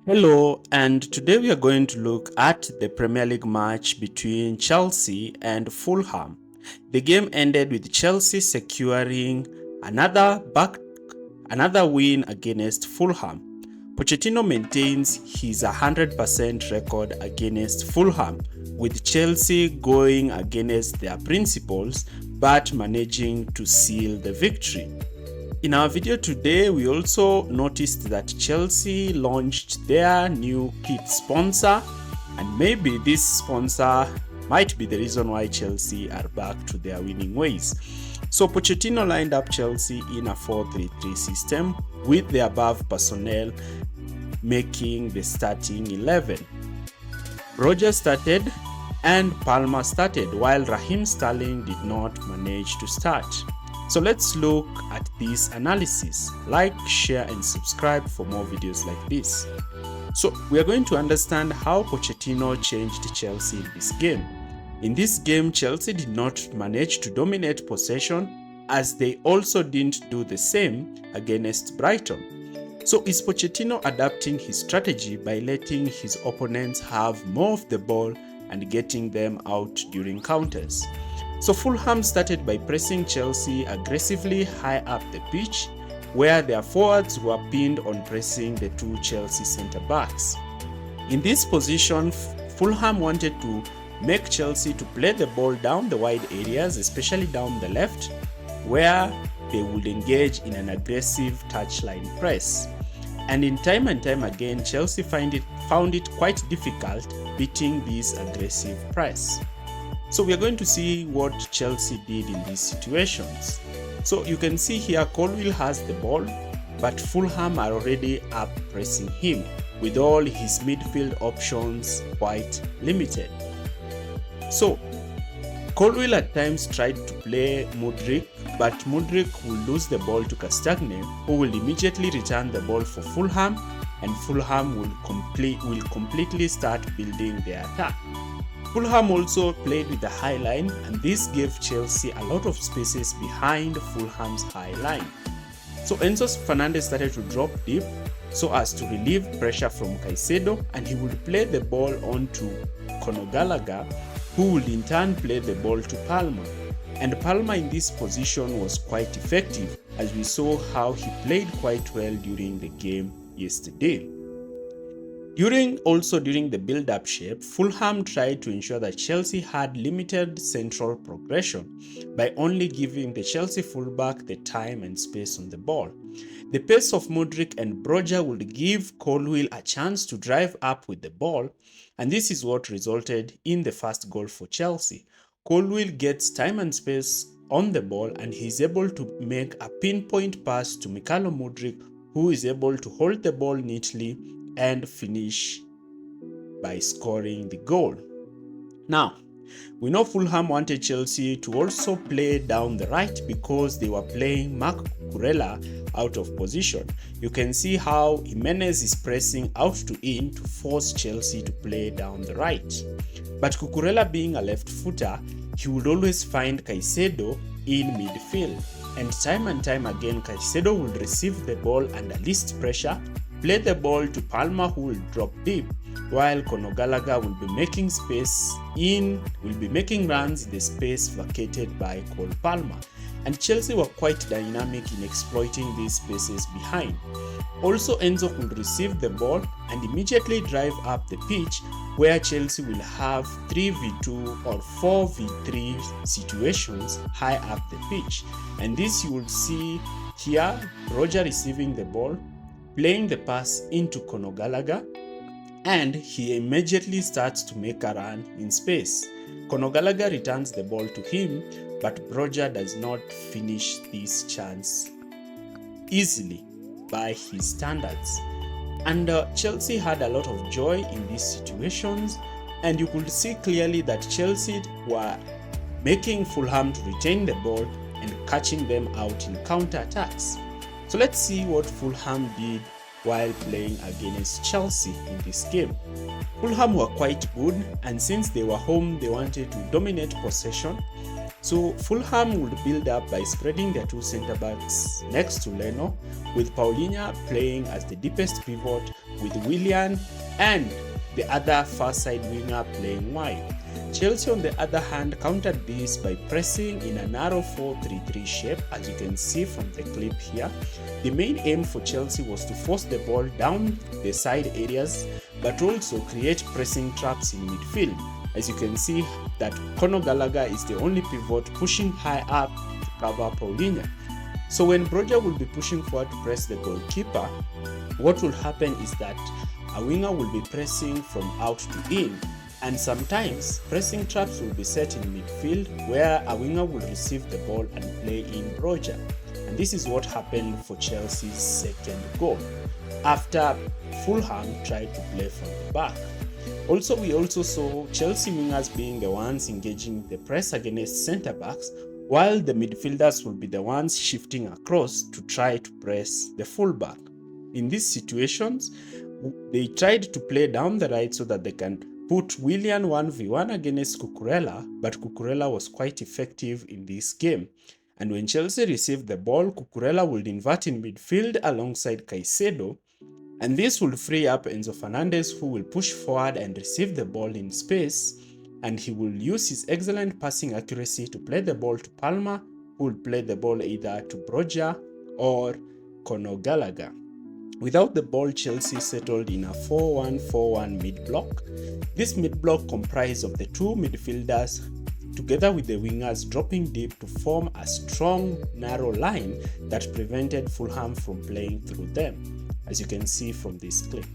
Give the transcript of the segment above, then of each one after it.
Hello, and today we are going to look at the Premier League match between Chelsea and Fulham. The game ended with Chelsea securing another win against Fulham. Pochettino maintains his 100% record against Fulham, with Chelsea going against their principles but managing to seal the victory. In our video today, we also noticed that Chelsea launched their new kit sponsor, and maybe this sponsor might be the reason why Chelsea are back to their winning ways. So Pochettino lined up Chelsea in a 4-3-3 system with the above personnel making the starting 11. Rogers started and Palmer started, while Raheem Sterling did not manage to start. So let's look at this analysis. Like, share and subscribe for more videos like this. So we are going to understand how Pochettino changed Chelsea in this game. In this game, Chelsea did not manage to dominate possession, as they also didn't do the same against Brighton. So is Pochettino adapting his strategy by letting his opponents have more of the ball and getting them out during counters? So Fulham started by pressing Chelsea aggressively high up the pitch, where their forwards were pinned on pressing the two Chelsea centre-backs. In this position, Fulham wanted to make Chelsea to play the ball down the wide areas, especially down the left, where they would engage in an aggressive touchline press. And in time and time again, Chelsea found it quite difficult beating this aggressive press. So we are going to see what Chelsea did in these situations. So you can see here Colwill has the ball, but Fulham are already up pressing him, with all his midfield options quite limited. So Colwill at times tried to play Mudryk, but Mudryk will lose the ball to Castagne, who will immediately return the ball for Fulham, and Fulham will completely start building their attack. Fulham also played with the high line, and this gave Chelsea a lot of spaces behind Fulham's high line. So Enzo Fernandez started to drop deep so as to relieve pressure from Caicedo, and he would play the ball on to Conor Gallagher, who would in turn play the ball to Palmer. And Palmer in this position was quite effective, as we saw how he played quite well during the game yesterday. During the build-up shape, Fulham tried to ensure that Chelsea had limited central progression by only giving the Chelsea fullback the time and space on the ball. The pace of Mudryk and Broja would give Colwill a chance to drive up with the ball, and this is what resulted in the first goal for Chelsea. Colwill gets time and space on the ball, and he's able to make a pinpoint pass to Mykhailo Mudryk, who is able to hold the ball neatly and finish by scoring the goal. Now, we know Fulham wanted Chelsea to also play down the right because they were playing Marc Cucurella out of position. You can see how Jimenez is pressing out to in to force Chelsea to play down the right. But Cucurella being a left footer, he would always find Caicedo in midfield. And time again, Caicedo will receive the ball under least pressure, play the ball to Palmer, who will drop deep, while Conor Gallagher will be making runs in the space vacated by Cole Palmer. And Chelsea were quite dynamic in exploiting these spaces behind. Also, Enzo will receive the ball and immediately drive up the pitch, where Chelsea will have 3v2 or 4v3 situations high up the pitch. And this you will see here, Roger receiving the ball, playing the pass into Conor Gallagher, and he immediately starts to make a run in space. Conor Gallagher returns the ball to him, but Broja does not finish this chance easily by his standards. And Chelsea had a lot of joy in these situations, and you could see clearly that Chelsea were making Fulham to retain the ball and catching them out in counter-attacks. So let's see what Fulham did while playing against Chelsea in this game. Fulham were quite good, and since they were home, they wanted to dominate possession. So Fulham would build up by spreading their two centre-backs next to Leno, with Paulinho playing as the deepest pivot, with Willian and the other far side winger playing wide. Chelsea on the other hand countered this by pressing in a narrow 4-3-3 shape, as you can see from the clip here. The main aim for Chelsea was to force the ball down the side areas, but also create pressing traps in midfield. As you can see that Conor Gallagher is the only pivot pushing high up to cover Paulinho. So when Broja will be pushing forward to press the goalkeeper, what will happen is that a winger will be pressing from out to in, and sometimes pressing traps will be set in midfield where a winger will receive the ball and play in Broja. And this is what happened for Chelsea's second goal, after Fulham tried to play from the back. Also, we also saw Chelsea wingers being the ones engaging the press against centre-backs, while the midfielders will be the ones shifting across to try to press the fullback. In these situations, they tried to play down the right so that they can put Willian 1v1 against Cucurella, but Cucurella was quite effective in this game. And when Chelsea received the ball, Cucurella would invert in midfield alongside Caicedo, and this will free up Enzo Fernandez, who will push forward and receive the ball in space, and he will use his excellent passing accuracy to play the ball to Palmer, who will play the ball either to Broja or Conor Gallagher. Without the ball, Chelsea settled in a 4-1-4-1 mid-block. This mid-block comprised of the two midfielders together with the wingers dropping deep to form a strong, narrow line that prevented Fulham from playing through them, as you can see from this clip.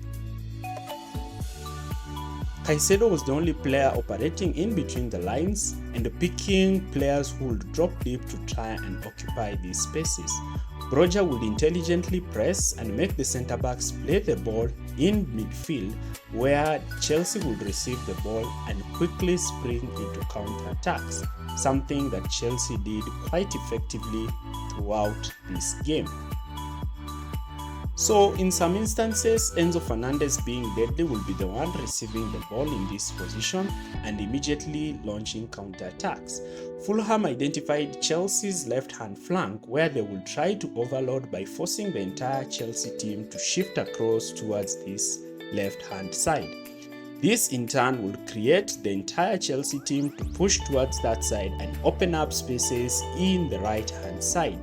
Caicedo was the only player operating in between the lines and picking players who would drop deep to try and occupy these spaces. Broja would intelligently press and make the centre-backs play the ball in midfield, where Chelsea would receive the ball and quickly spring into counter-attacks, something that Chelsea did quite effectively throughout this game. So in some instances, Enzo Fernandez being deadly will be the one receiving the ball in this position and immediately launching counter-attacks. Fulham identified Chelsea's left-hand flank, where they will try to overload by forcing the entire Chelsea team to shift across towards this left-hand side. This in turn will create the entire Chelsea team to push towards that side and open up spaces in the right-hand side.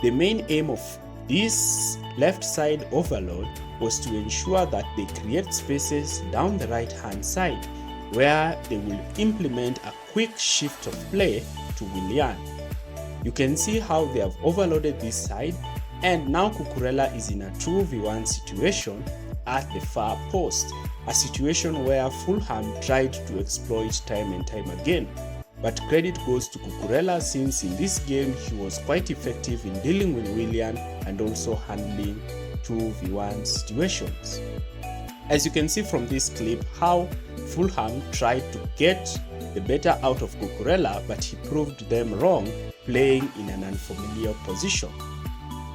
The main aim of this left side overload was to ensure that they create spaces down the right hand side, where they will implement a quick shift of play to Willian. You can see how they have overloaded this side, and now Cucurella is in a 2v1 situation at the far post, a situation where Fulham tried to exploit time and time again. But credit goes to Cucurella, since in this game he was quite effective in dealing with Willian and also handling 2v1 situations. As you can see from this clip, how Fulham tried to get the better out of Cucurella, but he proved them wrong, playing in an unfamiliar position.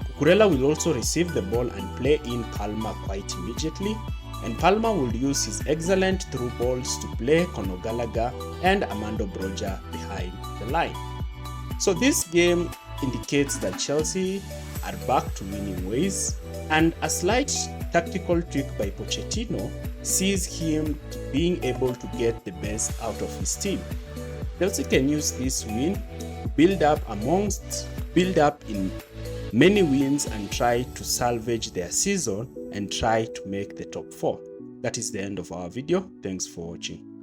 Cucurella will also receive the ball and play in Palmer quite immediately, and Palmer will use his excellent through balls to play Conor Gallagher and Armando Broja behind the line. So this game indicates that Chelsea are back to winning ways, and a slight tactical tweak by Pochettino sees him being able to get the best out of his team. Chelsea can use this win to build up in many wins and try to salvage their season and try to make the top 4. That is the end of our video. Thanks for watching.